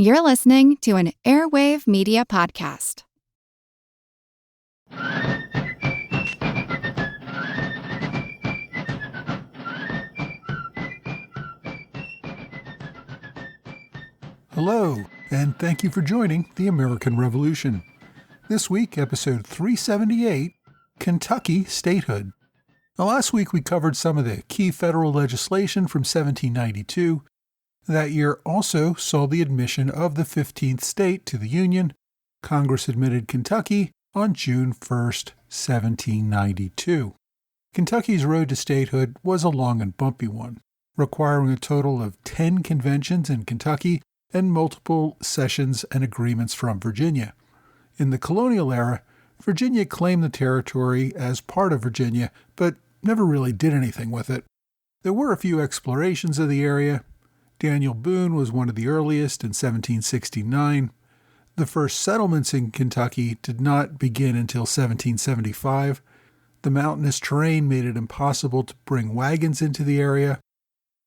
You're listening to an Airwave Media Podcast. Hello, and thank you for joining the American Revolution. This week, episode 378, Kentucky Statehood. Now, last week we covered some of the key federal legislation from 1792. That year also saw the admission of the 15th state to the Union. Congress admitted Kentucky on June 1st, 1792. Kentucky's road to statehood was a long and bumpy one, requiring a total of 10 conventions in Kentucky and multiple cessions and agreements from Virginia. In the colonial era, Virginia claimed the territory as part of Virginia, but never really did anything with it. There were a few explorations of the area. Daniel Boone was one of the earliest in 1769. The first settlements in Kentucky did not begin until 1775. The mountainous terrain made it impossible to bring wagons into the area.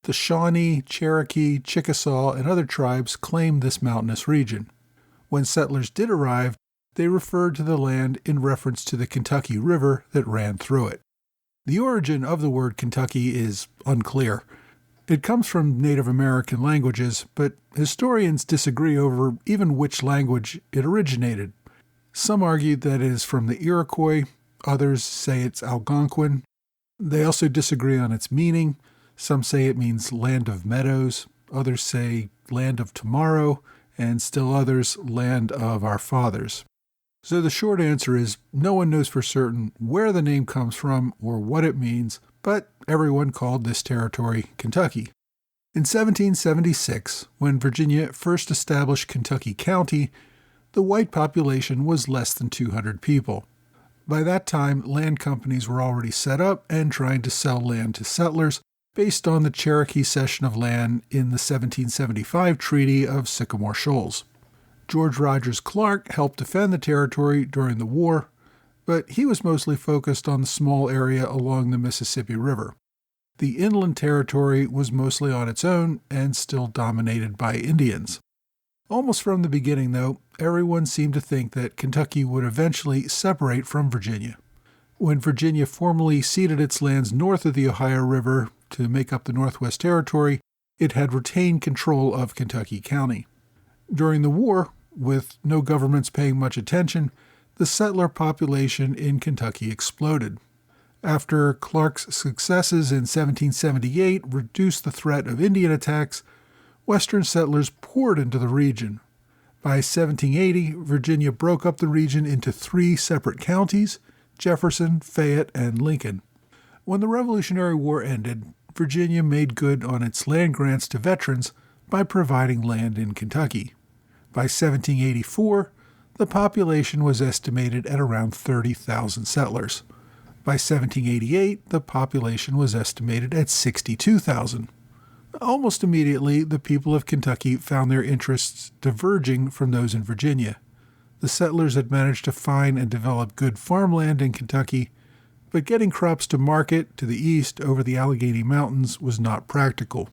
The Shawnee, Cherokee, Chickasaw, and other tribes claimed this mountainous region. When settlers did arrive, they referred to the land in reference to the Kentucky River that ran through it. The origin of the word Kentucky is unclear. It comes from Native American languages, but historians disagree over even which language it originated. Some argue that it is from the Iroquois, others say it's Algonquin. They also disagree on its meaning. Some say it means land of meadows, others say land of tomorrow, and still others land of our fathers. So the short answer is no one knows for certain where the name comes from or what it means, but everyone called this territory Kentucky. In 1776, when Virginia first established Kentucky County, the white population was less than 200 people. By that time, land companies were already set up and trying to sell land to settlers based on the Cherokee cession of land in the 1775 Treaty of Sycamore Shoals. George Rogers Clark helped defend the territory during the war, but he was mostly focused on the small area along the Mississippi River. The inland territory was mostly on its own and still dominated by Indians. Almost from the beginning, though, everyone seemed to think that Kentucky would eventually separate from Virginia. When Virginia formally ceded its lands north of the Ohio River to make up the Northwest Territory, it had retained control of Kentucky County. During the war, with no governments paying much attention, the settler population in Kentucky exploded. After Clark's successes in 1778 reduced the threat of Indian attacks, Western settlers poured into the region. By 1780, Virginia broke up the region into 3 separate counties: Jefferson, Fayette, and Lincoln. When the Revolutionary War ended, Virginia made good on its land grants to veterans by providing land in Kentucky. By 1784, the population was estimated at around 30,000 settlers. By 1788, the population was estimated at 62,000. Almost immediately, the people of Kentucky found their interests diverging from those in Virginia. The settlers had managed to find and develop good farmland in Kentucky, but getting crops to market to the east over the Allegheny Mountains was not practical.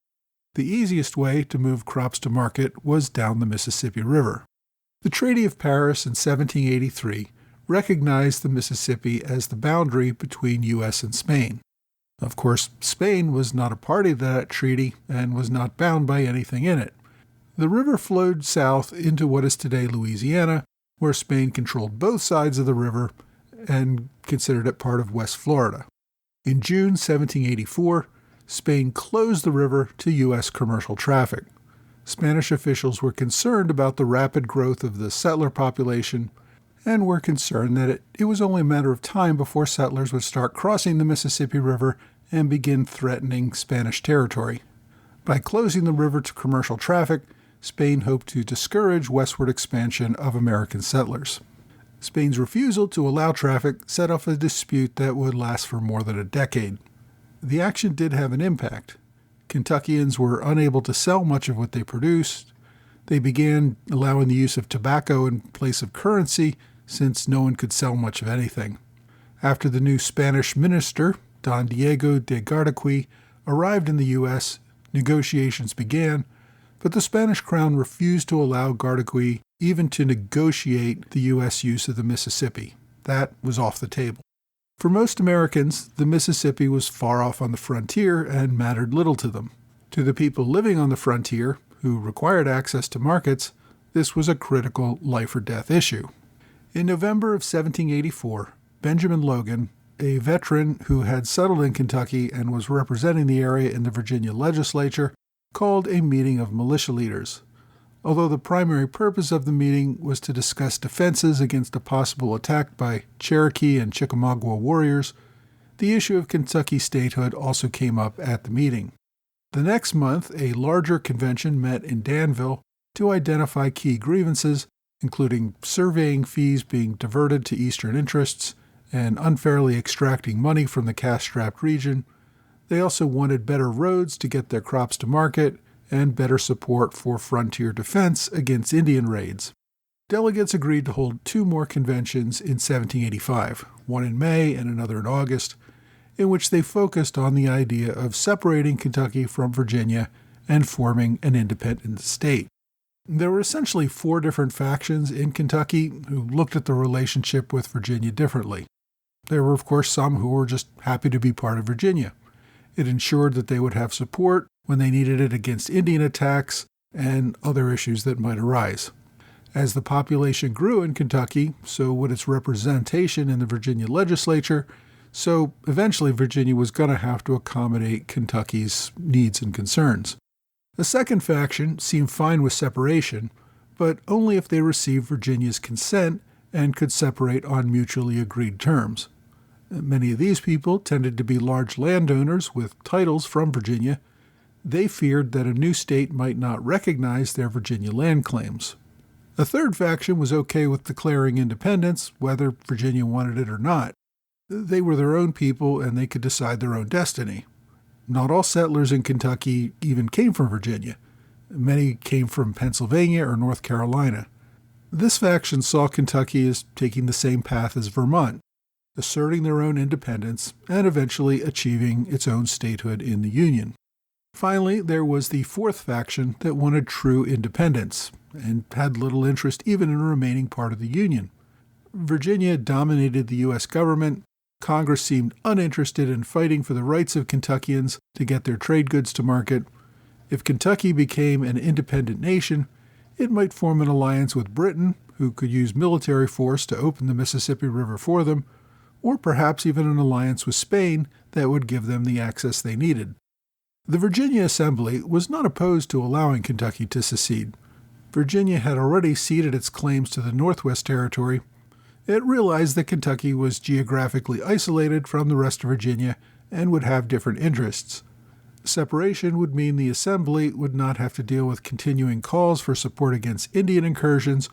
The easiest way to move crops to market was down the Mississippi River. The Treaty of Paris in 1783 recognized the Mississippi as the boundary between U.S. and Spain. Of course, Spain was not a party to that treaty and was not bound by anything in it. The river flowed south into what is today Louisiana, where Spain controlled both sides of the river and considered it part of West Florida. In June 1784, Spain closed the river to U.S. commercial traffic. Spanish officials were concerned about the rapid growth of the settler population and were concerned that it was only a matter of time before settlers would start crossing the Mississippi River and begin threatening Spanish territory. By closing the river to commercial traffic, Spain hoped to discourage westward expansion of American settlers. Spain's refusal to allow traffic set off a dispute that would last for more than a decade. The action did have an impact. Kentuckians were unable to sell much of what they produced. They began allowing the use of tobacco in place of currency, since no one could sell much of anything. After the new Spanish minister, Don Diego de Gardaquí, arrived in the U.S., negotiations began, but the Spanish crown refused to allow Gardaghui even to negotiate the U.S. use of the Mississippi. That was off the table. For most Americans, the Mississippi was far off on the frontier and mattered little to them. To the people living on the frontier, who required access to markets, this was a critical life-or-death issue. In November of 1784, Benjamin Logan, a veteran who had settled in Kentucky and was representing the area in the Virginia legislature, called a meeting of militia leaders. Although the primary purpose of the meeting was to discuss defenses against a possible attack by Cherokee and Chickamauga warriors, the issue of Kentucky statehood also came up at the meeting. The next month, a larger convention met in Danville to identify key grievances, including surveying fees being diverted to Eastern interests and unfairly extracting money from the cash-strapped region. They also wanted better roads to get their crops to market and better support for frontier defense against Indian raids. Delegates agreed to hold 2 more conventions in 1785, one in May and another in August, in which they focused on the idea of separating Kentucky from Virginia and forming an independent state. There were essentially 4 different factions in Kentucky who looked at the relationship with Virginia differently. There were, of course, some who were just happy to be part of Virginia. It ensured that they would have support when they needed it against Indian attacks and other issues that might arise. As the population grew in Kentucky, so would its representation in the Virginia legislature, so eventually Virginia was going to have to accommodate Kentucky's needs and concerns. The second faction seemed fine with separation, but only if they received Virginia's consent and could separate on mutually agreed terms. Many of these people tended to be large landowners with titles from Virginia. They feared that a new state might not recognize their Virginia land claims. A third faction was okay with declaring independence, whether Virginia wanted it or not. They were their own people and they could decide their own destiny. Not all settlers in Kentucky even came from Virginia. Many came from Pennsylvania or North Carolina. This faction saw Kentucky as taking the same path as Vermont, asserting their own independence and eventually achieving its own statehood in the Union. Finally, there was the fourth faction that wanted true independence and had little interest even in remaining part of the Union. Virginia dominated the U.S. government. Congress seemed uninterested in fighting for the rights of Kentuckians to get their trade goods to market. If Kentucky became an independent nation, it might form an alliance with Britain, who could use military force to open the Mississippi River for them, or perhaps even an alliance with Spain that would give them the access they needed. The Virginia Assembly was not opposed to allowing Kentucky to secede. Virginia had already ceded its claims to the Northwest Territory. It realized that Kentucky was geographically isolated from the rest of Virginia and would have different interests. Separation would mean the Assembly would not have to deal with continuing calls for support against Indian incursions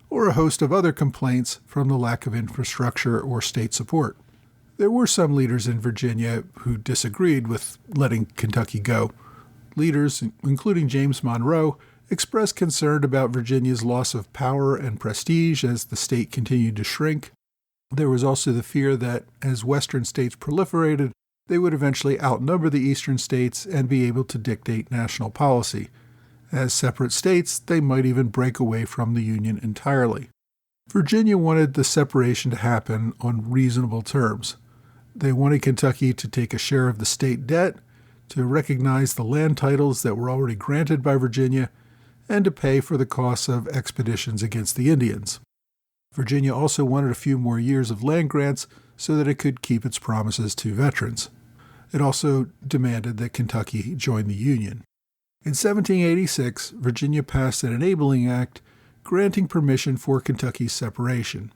or a host of other complaints from the lack of infrastructure or state support. There were some leaders in Virginia who disagreed with letting Kentucky go. Leaders, including James Monroe, expressed concern about Virginia's loss of power and prestige as the state continued to shrink. There was also the fear that as Western states proliferated, they would eventually outnumber the Eastern states and be able to dictate national policy. As separate states, they might even break away from the Union entirely. Virginia wanted the separation to happen on reasonable terms. They wanted Kentucky to take a share of the state debt, to recognize the land titles that were already granted by Virginia, and to pay for the costs of expeditions against the Indians. Virginia also wanted a few more years of land grants so that it could keep its promises to veterans. It also demanded that Kentucky join the Union. In 1786, Virginia passed an enabling act granting permission for Kentucky's separation.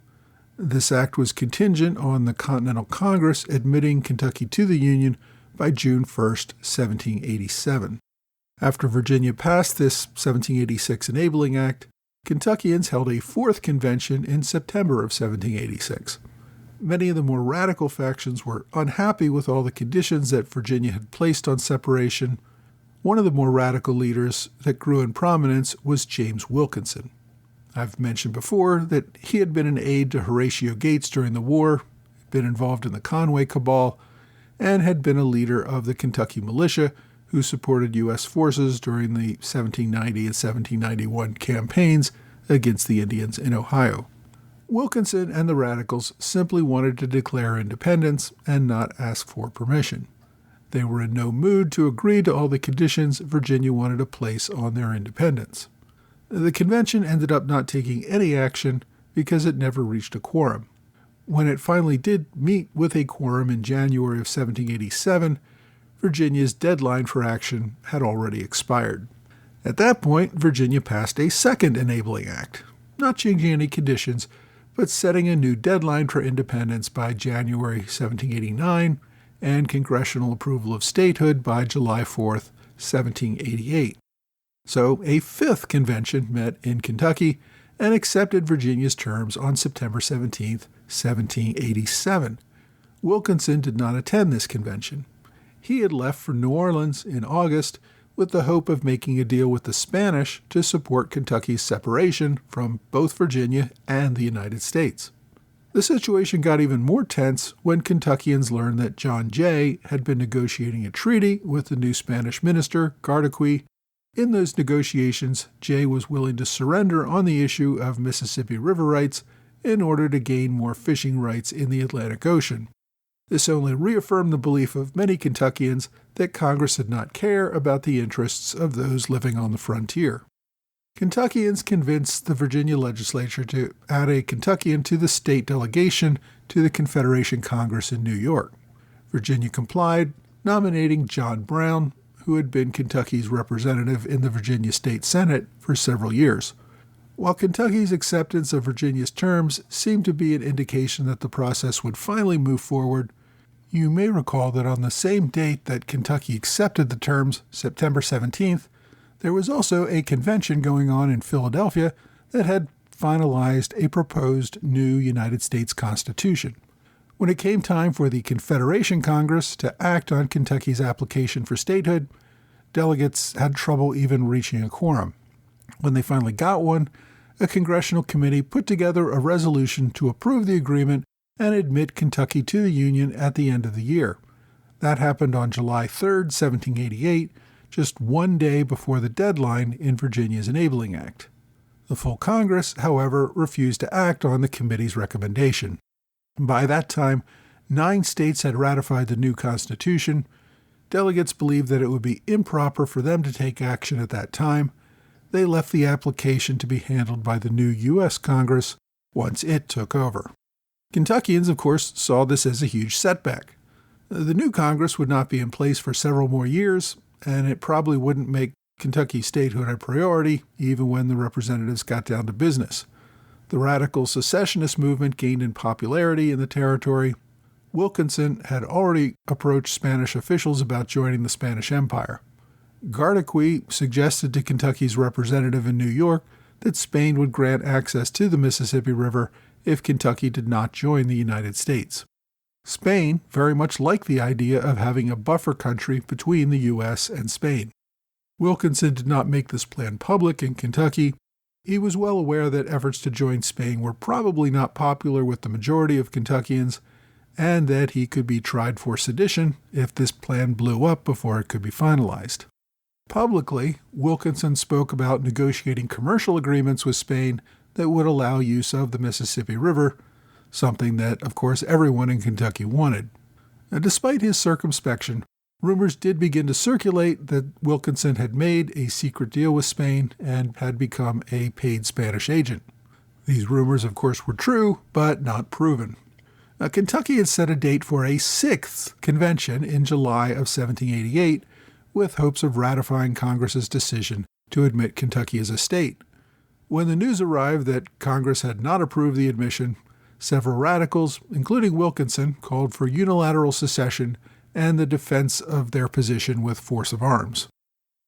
This act was contingent on the Continental Congress admitting Kentucky to the Union by June 1, 1787. After Virginia passed this 1786 Enabling Act, Kentuckians held a fourth convention in September of 1786. Many of the more radical factions were unhappy with all the conditions that Virginia had placed on separation. One of the more radical leaders that grew in prominence was James Wilkinson. I've mentioned before that he had been an aide to Horatio Gates during the war, been involved in the Conway Cabal, and had been a leader of the Kentucky militia, who supported U.S. forces during the 1790 and 1791 campaigns against the Indians in Ohio. Wilkinson and the radicals simply wanted to declare independence and not ask for permission. They were in no mood to agree to all the conditions Virginia wanted to place on their independence. The convention ended up not taking any action because it never reached a quorum. When it finally did meet with a quorum in January of 1787, Virginia's deadline for action had already expired. At that point, Virginia passed a second Enabling Act, not changing any conditions, but setting a new deadline for independence by January 1789 and congressional approval of statehood by July 4, 1788. So a fifth convention met in Kentucky and accepted Virginia's terms on September 17, 1787. Wilkinson did not attend this convention. He had left for New Orleans in August with the hope of making a deal with the Spanish to support Kentucky's separation from both Virginia and the United States. The situation got even more tense when Kentuckians learned that John Jay had been negotiating a treaty with the new Spanish minister, Gardaquy. In those negotiations, Jay was willing to surrender on the issue of Mississippi River rights in order to gain more fishing rights in the Atlantic Ocean. This only reaffirmed the belief of many Kentuckians that Congress did not care about the interests of those living on the frontier. Kentuckians convinced the Virginia legislature to add a Kentuckian to the state delegation to the Confederation Congress in New York. Virginia complied, nominating John Brown, who had been Kentucky's representative in the Virginia State Senate for several years. While Kentucky's acceptance of Virginia's terms seemed to be an indication that the process would finally move forward, you may recall that on the same date that Kentucky accepted the terms, September 17th, there was also a convention going on in Philadelphia that had finalized a proposed new United States Constitution. When it came time for the Confederation Congress to act on Kentucky's application for statehood, delegates had trouble even reaching a quorum. When they finally got one, a congressional committee put together a resolution to approve the agreement and admit Kentucky to the Union at the end of the year. That happened on July 3, 1788, just one day before the deadline in Virginia's Enabling Act. The full Congress, however, refused to act on the committee's recommendation. By that time, 9 states had ratified the new Constitution. Delegates believed that it would be improper for them to take action at that time. They left the application to be handled by the new U.S. Congress once it took over. Kentuckians, of course, saw this as a huge setback. The new Congress would not be in place for several more years, and it probably wouldn't make Kentucky statehood a priority even when the representatives got down to business. The radical secessionist movement gained in popularity in the territory. Wilkinson had already approached Spanish officials about joining the Spanish Empire. Gardaquy suggested to Kentucky's representative in New York that Spain would grant access to the Mississippi River if Kentucky did not join the United States. Spain very much liked the idea of having a buffer country between the U.S. and Spain. Wilkinson did not make this plan public in Kentucky. He was well aware that efforts to join Spain were probably not popular with the majority of Kentuckians, and that he could be tried for sedition if this plan blew up before it could be finalized. Publicly, Wilkinson spoke about negotiating commercial agreements with Spain that would allow use of the Mississippi River, something that, of course, everyone in Kentucky wanted. Now, despite his circumspection, rumors did begin to circulate that Wilkinson had made a secret deal with Spain and had become a paid Spanish agent. These rumors, of course, were true, but not proven. Now, Kentucky had set a date for a 6th convention in July of 1788, with hopes of ratifying Congress's decision to admit Kentucky as a state. When the news arrived that Congress had not approved the admission, several radicals, including Wilkinson, called for unilateral secession and the defense of their position with force of arms.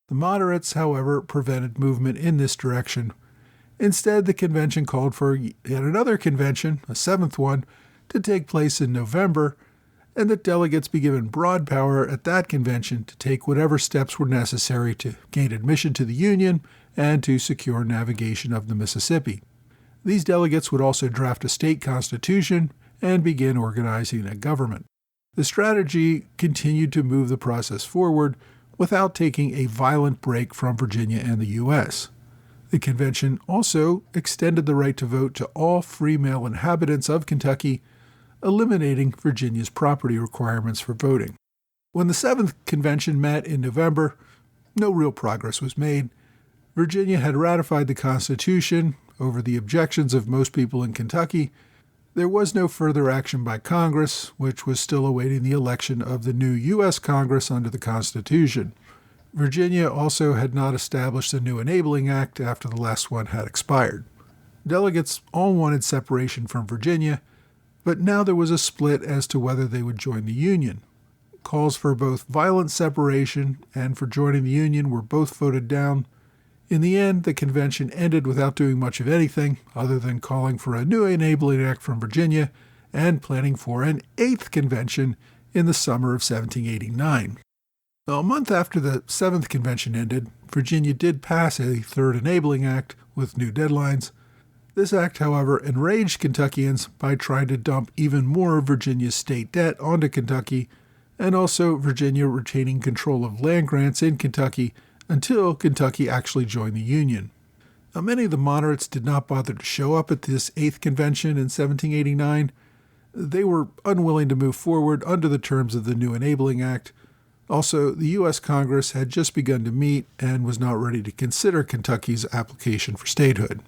The moderates, however, prevented movement in this direction. Instead, the convention called for yet another convention, a 7th one, to take place in November, and that delegates be given broad power at that convention to take whatever steps were necessary to gain admission to the Union and to secure navigation of the Mississippi. These delegates would also draft a state constitution and begin organizing a government. The strategy continued to move the process forward, without taking a violent break from Virginia and the U.S. The convention also extended the right to vote to all free male inhabitants of Kentucky, eliminating Virginia's property requirements for voting. When the 7th Convention met in November, no real progress was made. Virginia had ratified the Constitution over the objections of most people in Kentucky. There was no further action by Congress, which was still awaiting the election of the new U.S. Congress under the Constitution. Virginia also had not established a new Enabling Act after the last one had expired. Delegates all wanted separation from Virginia, but now there was a split as to whether they would join the Union. Calls for both violent separation and for joining the Union were both voted down. In the end, the convention ended without doing much of anything other than calling for a new Enabling Act from Virginia and planning for an 8th convention in the summer of 1789. Now, a month after the 7th convention ended, Virginia did pass a 3rd Enabling Act with new deadlines. This act, however, enraged Kentuckians by trying to dump even more of Virginia's state debt onto Kentucky, and also Virginia retaining control of land grants in Kentucky until Kentucky actually joined the Union. Now, many of the moderates did not bother to show up at this 8th convention in 1789. They were unwilling to move forward under the terms of the new Enabling Act. Also, the U.S. Congress had just begun to meet and was not ready to consider Kentucky's application for statehood.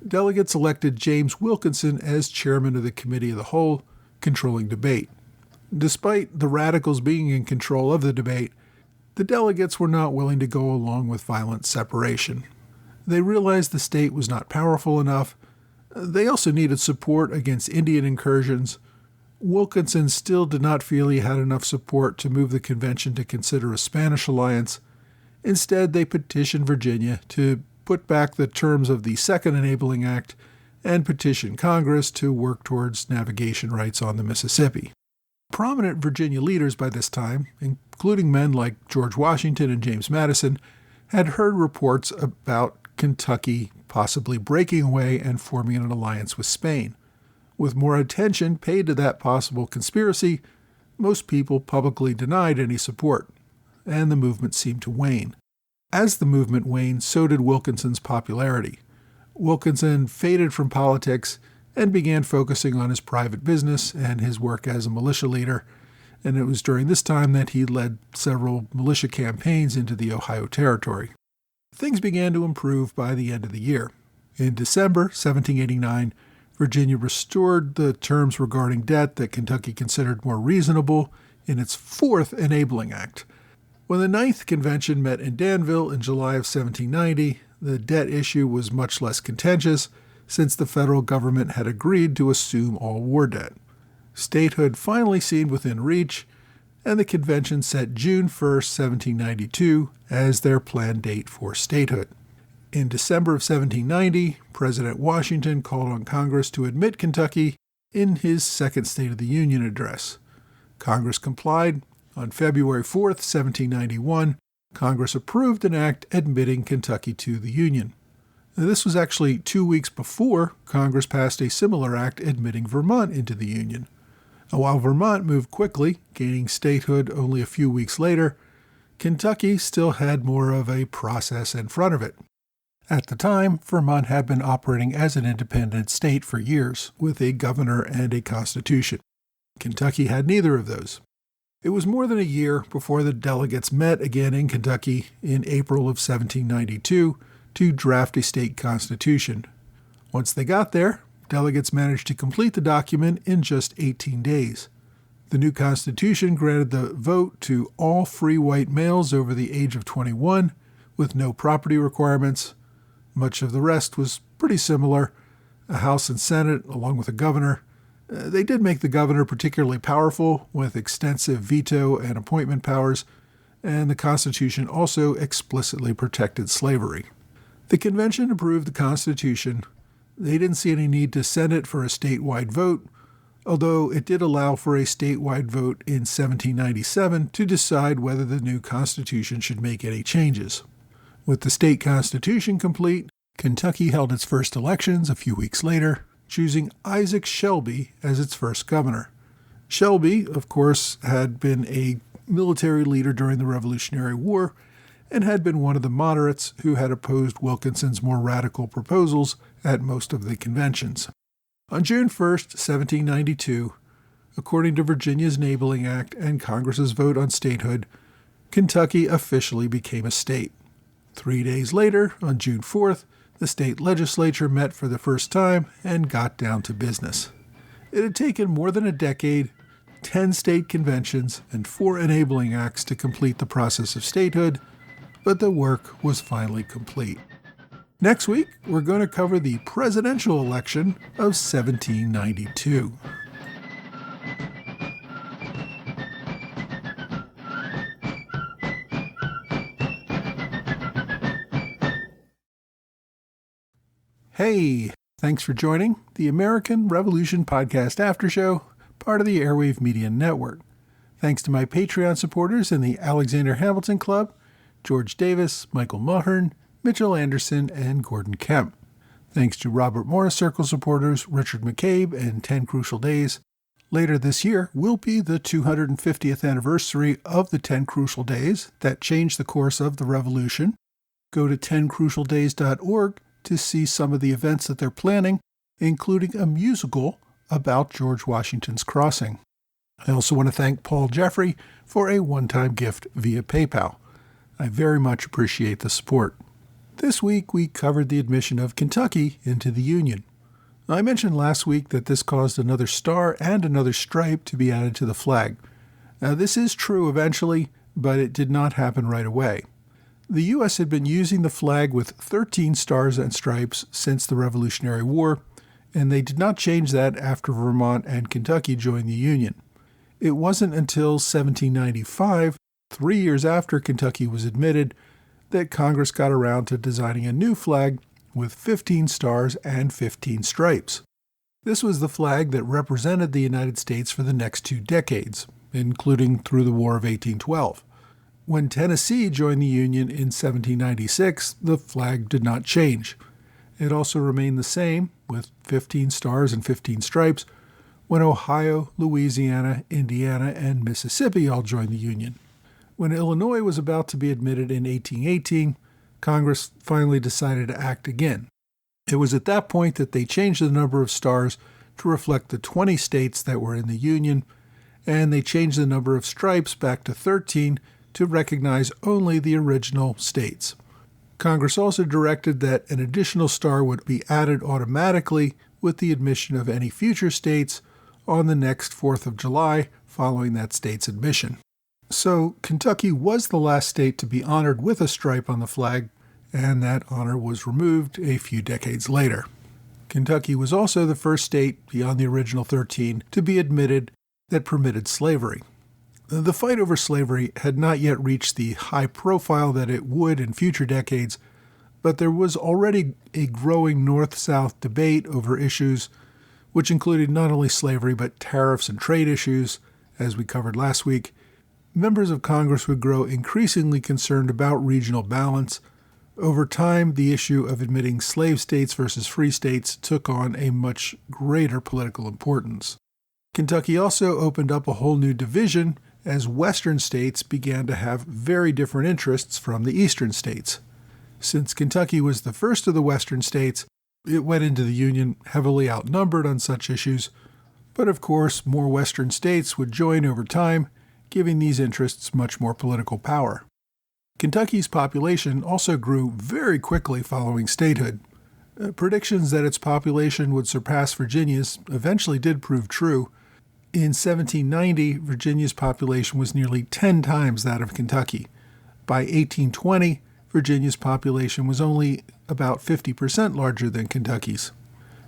Delegates elected James Wilkinson as chairman of the Committee of the Whole, controlling debate. Despite the radicals being in control of the debate, the delegates were not willing to go along with violent separation. They realized the state was not powerful enough. They also needed support against Indian incursions. Wilkinson still did not feel he had enough support to move the convention to consider a Spanish alliance. Instead, they petitioned Virginia to put back the terms of the 2nd Enabling Act and petitioned Congress to work towards navigation rights on the Mississippi. Prominent Virginia leaders by this time, including men like George Washington and James Madison, had heard reports about Kentucky possibly breaking away and forming an alliance with Spain. With more attention paid to that possible conspiracy, most people publicly denied any support, and the movement seemed to wane. As the movement waned, so did Wilkinson's popularity. Wilkinson faded from politics and began focusing on his private business and his work as a militia leader, and it was during this time that he led several militia campaigns into the Ohio Territory. Things began to improve by the end of the year. In December 1789, Virginia restored the terms regarding debt that Kentucky considered more reasonable in its 4th Enabling Act. When the 9th Convention met in Danville in July of 1790, the debt issue was much less contentious since the federal government had agreed to assume all war debt. Statehood finally seemed within reach, and the convention set June 1, 1792 as their planned date for statehood. In December of 1790, President Washington called on Congress to admit Kentucky in his second State of the Union address. Congress complied. On February 4, 1791, Congress approved an act admitting Kentucky to the Union. This was actually 2 weeks before Congress passed a similar act admitting Vermont into the Union. While Vermont moved quickly, gaining statehood only a few weeks later, Kentucky still had more of a process in front of it. At the time, Vermont had been operating as an independent state for years, with a governor and a constitution. Kentucky had neither of those. It was more than a year before the delegates met again in Kentucky in April of 1792 to draft a state constitution. Once they got there, delegates managed to complete the document in just 18 days. The new constitution granted the vote to all free white males over the age of 21, with no property requirements. Much of the rest was pretty similar: a House and Senate, along with a governor. They did make the governor particularly powerful, with extensive veto and appointment powers, and the Constitution also explicitly protected slavery. The convention approved the Constitution. They didn't see any need to send it for a statewide vote, although it did allow for a statewide vote in 1797 to decide whether the new Constitution should make any changes. With the state constitution complete, Kentucky held its first elections a few weeks later, choosing Isaac Shelby as its first governor. Shelby, of course, had been a military leader during the Revolutionary War and had been one of the moderates who had opposed Wilkinson's more radical proposals at most of the conventions. On June 1st, 1792, according to Virginia's Enabling Act and Congress's vote on statehood, Kentucky officially became a state. 3 days later, on June 4th, the state legislature met for the first time and got down to business. It had taken more than a decade, 10 state conventions, and 4 enabling acts to complete the process of statehood, but the work was finally complete. Next week, we're going to cover the presidential election of 1792. Hey, thanks for joining the American Revolution Podcast After Show, part of the Airwave Media Network. Thanks to my Patreon supporters in the Alexander Hamilton Club, George Davis, Michael Mulhern, Mitchell Anderson, and Gordon Kemp. Thanks to Robert Morris Circle supporters Richard McCabe and 10 Crucial Days. Later this year will be the 250th anniversary of the 10 Crucial Days that changed the course of the Revolution. Go to 10crucialdays.org to see some of the events that they're planning, including a musical about George Washington's crossing. I also want to thank Paul Jeffrey for a one-time gift via PayPal. I very much appreciate the support. This week we covered the admission of Kentucky into the Union. I mentioned last week that this caused another star and another stripe to be added to the flag. Now, this is true eventually, but it did not happen right away. The U.S. had been using the flag with 13 stars and stripes since the Revolutionary War, and they did not change that after Vermont and Kentucky joined the Union. It wasn't until 1795, 3 years after Kentucky was admitted, that Congress got around to designing a new flag with 15 stars and 15 stripes. This was the flag that represented the United States for the next 2 decades, including through the War of 1812. When Tennessee joined the Union in 1796, the flag did not change. It also remained the same, with 15 stars and 15 stripes, when Ohio, Louisiana, Indiana, and Mississippi all joined the Union. When Illinois was about to be admitted in 1818, Congress finally decided to act again. It was at that point that they changed the number of stars to reflect the 20 states that were in the Union, and they changed the number of stripes back to 13 to recognize only the original states. Congress also directed that an additional star would be added automatically with the admission of any future states on the next 4th of July following that state's admission. So Kentucky was the last state to be honored with a stripe on the flag, and that honor was removed a few decades later. Kentucky was also the first state beyond the original 13 to be admitted that permitted slavery. The fight over slavery had not yet reached the high profile that it would in future decades, but there was already a growing North-South debate over issues which included not only slavery but tariffs and trade issues, as we covered last week. Members of Congress would grow increasingly concerned about regional balance. Over time, the issue of admitting slave states versus free states took on a much greater political importance. Kentucky also opened up a whole new division as Western states began to have very different interests from the Eastern states. Since Kentucky was the first of the Western states, it went into the Union heavily outnumbered on such issues, but of course more Western states would join over time, giving these interests much more political power. Kentucky's population also grew very quickly following statehood. Predictions that its population would surpass Virginia's eventually did prove true. In 1790, Virginia's population was nearly 10 times that of Kentucky. By 1820, Virginia's population was only about 50% larger than Kentucky's.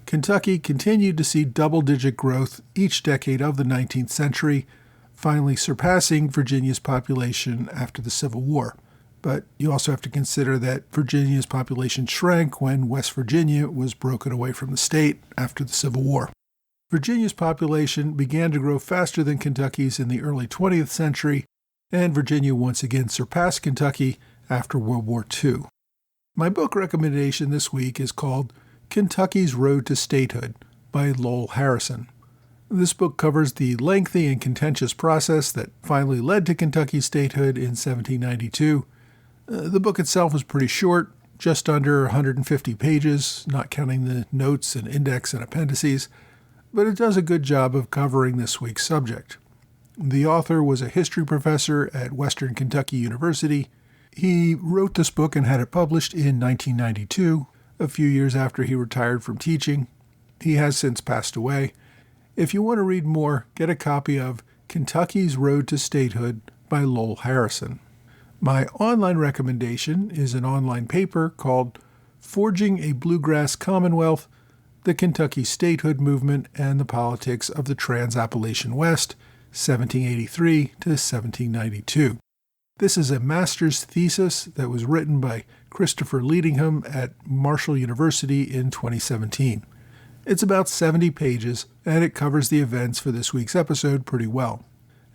Kentucky continued to see double-digit growth each decade of the 19th century, finally surpassing Virginia's population after the Civil War. But you also have to consider that Virginia's population shrank when West Virginia was broken away from the state after the Civil War. Virginia's population began to grow faster than Kentucky's in the early 20th century, and Virginia once again surpassed Kentucky after World War II. My book recommendation this week is called Kentucky's Road to Statehood by Lowell Harrison. This book covers the lengthy and contentious process that finally led to Kentucky's statehood in 1792. The book itself was pretty short, just under 150 pages, not counting the notes and index and appendices, but it does a good job of covering this week's subject. The author was a history professor at Western Kentucky University. He wrote this book and had it published in 1992, a few years after he retired from teaching. He has since passed away. If you want to read more, get a copy of Kentucky's Road to Statehood by Lowell Harrison. My online recommendation is an online paper called Forging a Bluegrass Commonwealth, the Kentucky Statehood Movement and the Politics of the Trans-Appalachian West, 1783 to 1792. This is a master's thesis that was written by Christopher Leadingham at Marshall University in 2017. It's about 70 pages, and it covers the events for this week's episode pretty well.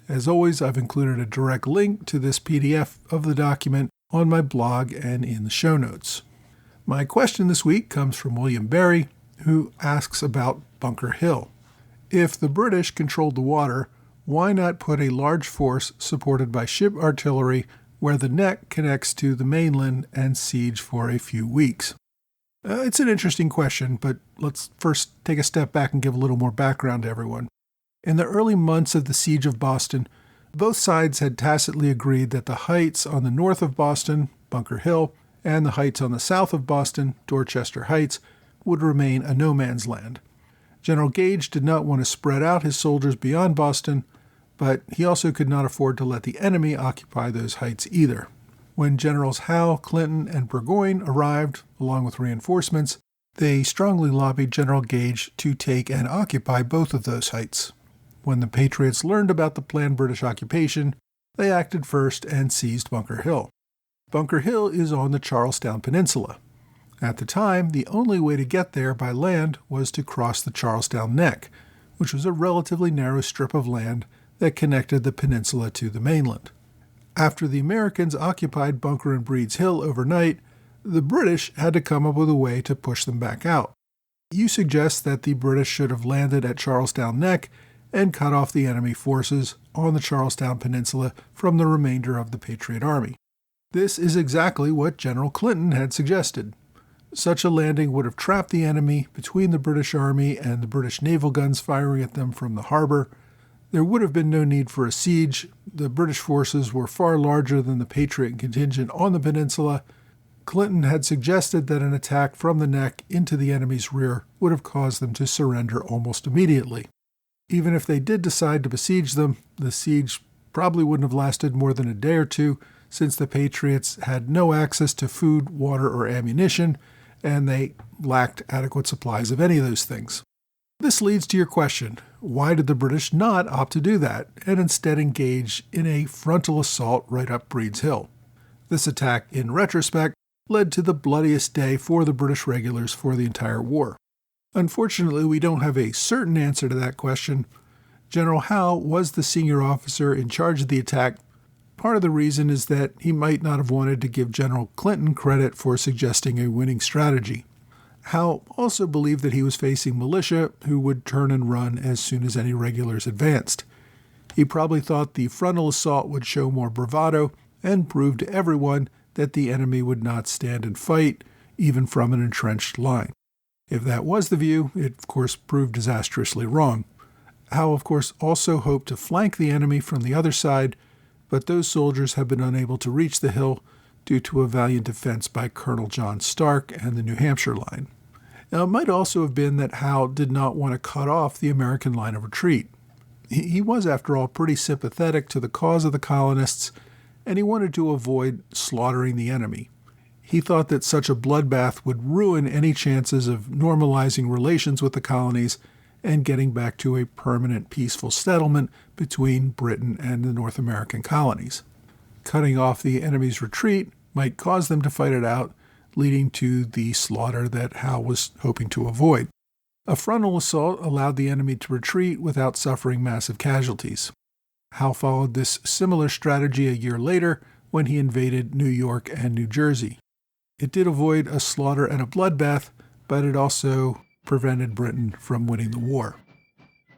As always, I've included a direct link to this PDF of the document on my blog and in the show notes. My question this week comes from William Berry, who asks about Bunker Hill. If the British controlled the water, why not put a large force supported by ship artillery where the neck connects to the mainland and siege for a few weeks? It's an interesting question, but let's first take a step back and give a little more background to everyone. In the early months of the siege of Boston, both sides had tacitly agreed that the heights on the north of Boston, Bunker Hill, and the heights on the south of Boston, Dorchester Heights, would remain a no man's land. General Gage did not want to spread out his soldiers beyond Boston, but he also could not afford to let the enemy occupy those heights either. When Generals Howe, Clinton, and Burgoyne arrived, along with reinforcements, they strongly lobbied General Gage to take and occupy both of those heights. When the Patriots learned about the planned British occupation, they acted first and seized Bunker Hill. Bunker Hill is on the Charlestown Peninsula. At the time, the only way to get there by land was to cross the Charlestown Neck, which was a relatively narrow strip of land that connected the peninsula to the mainland. After the Americans occupied Bunker and Breed's Hill overnight, the British had to come up with a way to push them back out. You suggest that the British should have landed at Charlestown Neck and cut off the enemy forces on the Charlestown Peninsula from the remainder of the Patriot Army. This is exactly what General Clinton had suggested. Such a landing would have trapped the enemy between the British Army and the British naval guns firing at them from the harbor. There would have been no need for a siege. The British forces were far larger than the Patriot contingent on the peninsula. Clinton had suggested that an attack from the neck into the enemy's rear would have caused them to surrender almost immediately. Even if they did decide to besiege them, the siege probably wouldn't have lasted more than a day or two, since the Patriots had no access to food, water, or ammunition, and they lacked adequate supplies of any of those things. This leads to your question, why did the British not opt to do that, and instead engage in a frontal assault right up Breed's Hill? This attack, in retrospect, led to the bloodiest day for the British regulars for the entire war. Unfortunately, we don't have a certain answer to that question. General Howe was the senior officer in charge of the attack. Part of the reason is that he might not have wanted to give General Clinton credit for suggesting a winning strategy. Howe also believed that he was facing militia who would turn and run as soon as any regulars advanced. He probably thought the frontal assault would show more bravado and prove to everyone that the enemy would not stand and fight, even from an entrenched line. If that was the view, it of course proved disastrously wrong. Howe, of course, also hoped to flank the enemy from the other side, but those soldiers have been unable to reach the hill due to a valiant defense by Colonel John Stark and the New Hampshire line. Now, it might also have been that Howe did not want to cut off the American line of retreat. He was, after all, pretty sympathetic to the cause of the colonists, and he wanted to avoid slaughtering the enemy. He thought that such a bloodbath would ruin any chances of normalizing relations with the colonies and getting back to a permanent peaceful settlement between Britain and the North American colonies. Cutting off the enemy's retreat might cause them to fight it out, leading to the slaughter that Howe was hoping to avoid. A frontal assault allowed the enemy to retreat without suffering massive casualties. Howe followed this similar strategy a year later when he invaded New York and New Jersey. It did avoid a slaughter and a bloodbath, but it also prevented Britain from winning the war.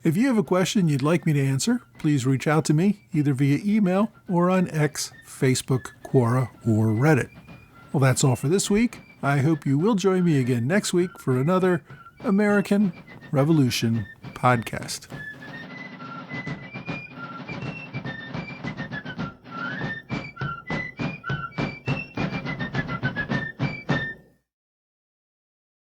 If you have a question you'd like me to answer, please reach out to me either via email or on X, Facebook, Quora, or Reddit. Well, that's all for this week. I hope you will join me again next week for another American Revolution podcast.